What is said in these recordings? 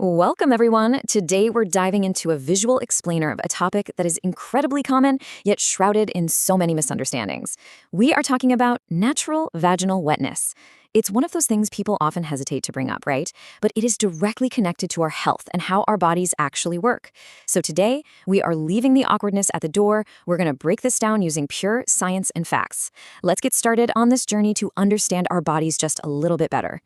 Welcome, everyone. Today, we're diving into a visual explainer of a topic that is incredibly common, yet shrouded in so many misunderstandings. We are talking about natural vaginal wetness. It's one of those things people often hesitate to bring up, right? But it is directly connected to our health and how our bodies actually work. So today, we are leaving the awkwardness at the door. We're going to break this down using pure science and facts. Let's get started on this journey to understand our bodies just a little bit better.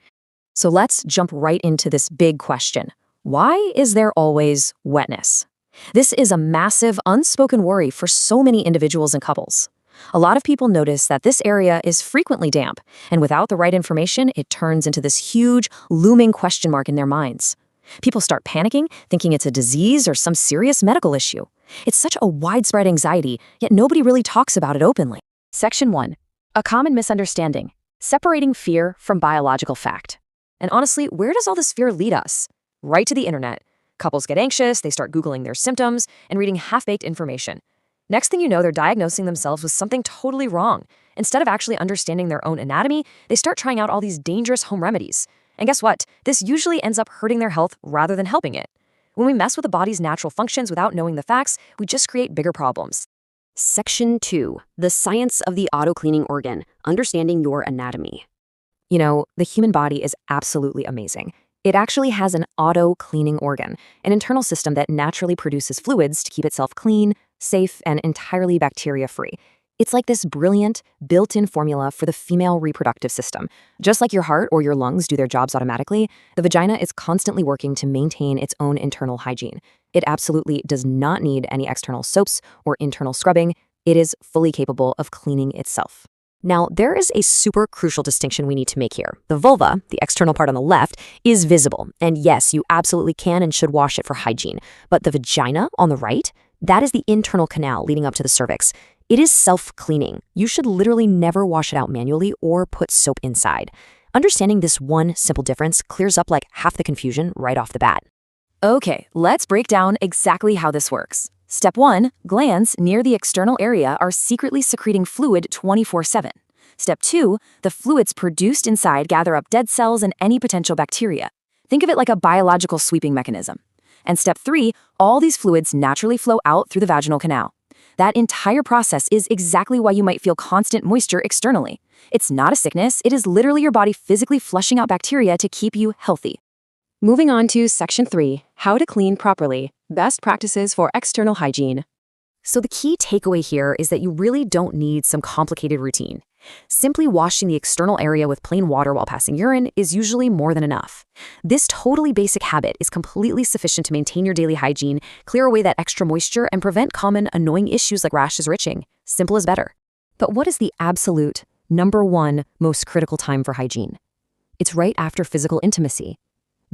So let's jump right into this big question. Why is there always wetness? This is a massive, unspoken worry for so many individuals and couples. A lot of people notice that this area is frequently damp, and without the right information, it turns into this huge, looming question mark in their minds. People start panicking, thinking it's a disease or some serious medical issue. It's such a widespread anxiety, yet nobody really talks about it openly. Section 1. A common misunderstanding. Separating fear from biological fact. And honestly, where does all this fear lead us? Right to the internet. Couples get anxious, they start Googling their symptoms and reading half-baked information. Next thing you know, they're diagnosing themselves with something totally wrong. Instead of actually understanding their own anatomy, they start trying out all these dangerous home remedies. And guess what? This usually ends up hurting their health rather than helping it. When we mess with the body's natural functions without knowing the facts, we just create bigger problems. Section 2. The science of the auto-cleaning organ. Understanding your anatomy. You know, the human body is absolutely amazing. It actually has an auto-cleaning organ, an internal system that naturally produces fluids to keep itself clean, safe, and entirely bacteria-free. It's like this brilliant, built-in formula for the female reproductive system. Just like your heart or your lungs do their jobs automatically, the vagina is constantly working to maintain its own internal hygiene. It absolutely does not need any external soaps or internal scrubbing. It is fully capable of cleaning itself. Now, there is a super crucial distinction we need to make here. The vulva, the external part on the left, is visible. And yes, you absolutely can and should wash it for hygiene. But the vagina on the right, that is the internal canal leading up to the cervix. It is self-cleaning. You should literally never wash it out manually or put soap inside. Understanding this one simple difference clears up like half the confusion right off the bat. Okay, let's break down exactly how this works. Step 1, glands near the external area are secretly secreting fluid 24/7. Step 2, the fluids produced inside gather up dead cells and any potential bacteria. Think of it like a biological sweeping mechanism. And step 3, all these fluids naturally flow out through the vaginal canal. That entire process is exactly why you might feel constant moisture externally. It's not a sickness, it is literally your body physically flushing out bacteria to keep you healthy. Moving on to Section 3, how to clean properly. Best practices for external hygiene. So the key takeaway here is that you really don't need some complicated routine. Simply washing the external area with plain water while passing urine is usually more than enough. This totally basic habit is completely sufficient to maintain your daily hygiene, clear away that extra moisture, and prevent common annoying issues like rashes or itching. Simple as better. But what is the absolute #1 most critical time for hygiene? It's right after physical intimacy.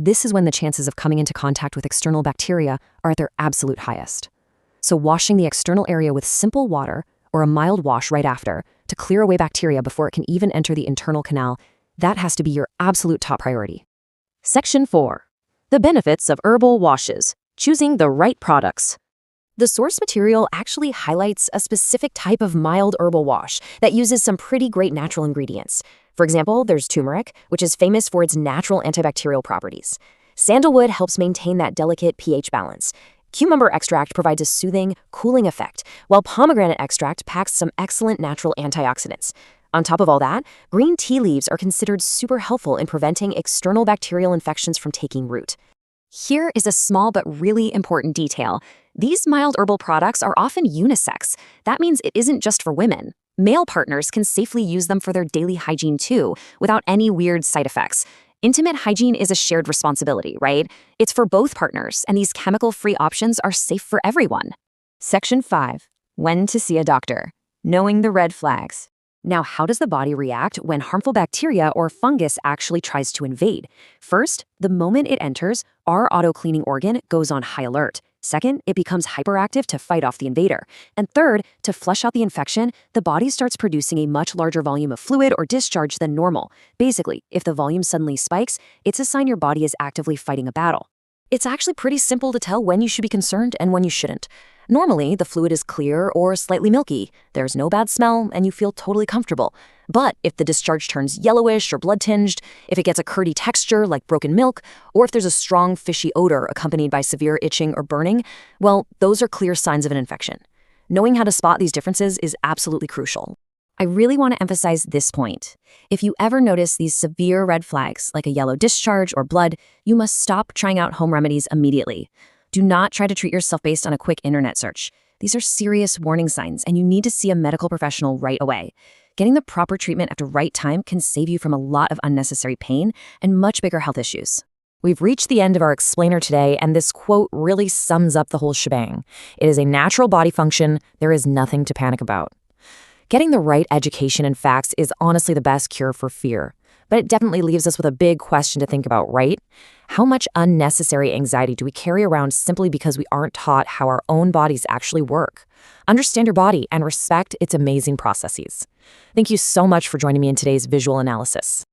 This is when the chances of coming into contact with external bacteria are at their absolute highest. So washing the external area with simple water or a mild wash right after to clear away bacteria before it can even enter the internal canal, that has to be your absolute top priority. Section 4. The benefits of herbal washes. Choosing the right products. The source material actually highlights a specific type of mild herbal wash that uses some pretty great natural ingredients. For example, there's turmeric, which is famous for its natural antibacterial properties. Sandalwood helps maintain that delicate pH balance. Cucumber extract provides a soothing, cooling effect, while pomegranate extract packs some excellent natural antioxidants. On top of all that, green tea leaves are considered super helpful in preventing external bacterial infections from taking root. Here is a small but really important detail. These mild herbal products are often unisex. That means it isn't just for women. Male partners can safely use them for their daily hygiene too, without any weird side effects. Intimate hygiene is a shared responsibility, right? It's for both partners, and these chemical-free options are safe for everyone. Section 5. When to see a doctor. Knowing the red flags. Now, how does the body react when harmful bacteria or fungus actually tries to invade? First, the moment it enters, our auto-cleaning organ goes on high alert. Second, it becomes hyperactive to fight off the invader. And third, to flush out the infection, the body starts producing a much larger volume of fluid or discharge than normal. Basically, if the volume suddenly spikes, it's a sign your body is actively fighting a battle. It's actually pretty simple to tell when you should be concerned and when you shouldn't. Normally, the fluid is clear or slightly milky. There's no bad smell, and you feel totally comfortable. But if the discharge turns yellowish or blood-tinged, if it gets a curdy texture like broken milk, or if there's a strong fishy odor accompanied by severe itching or burning, well, those are clear signs of an infection. Knowing how to spot these differences is absolutely crucial. I really want to emphasize this point. If you ever notice these severe red flags, like a yellow discharge or blood, you must stop trying out home remedies immediately. Do not try to treat yourself based on a quick internet search. These are serious warning signs, and you need to see a medical professional right away. Getting the proper treatment at the right time can save you from a lot of unnecessary pain and much bigger health issues. We've reached the end of our explainer today, and this quote really sums up the whole shebang. It is a natural body function. There is nothing to panic about. Getting the right education and facts is honestly the best cure for fear. But it definitely leaves us with a big question to think about, right? How much unnecessary anxiety do we carry around simply because we aren't taught how our own bodies actually work? Understand your body and respect its amazing processes. Thank you so much for joining me in today's visual analysis.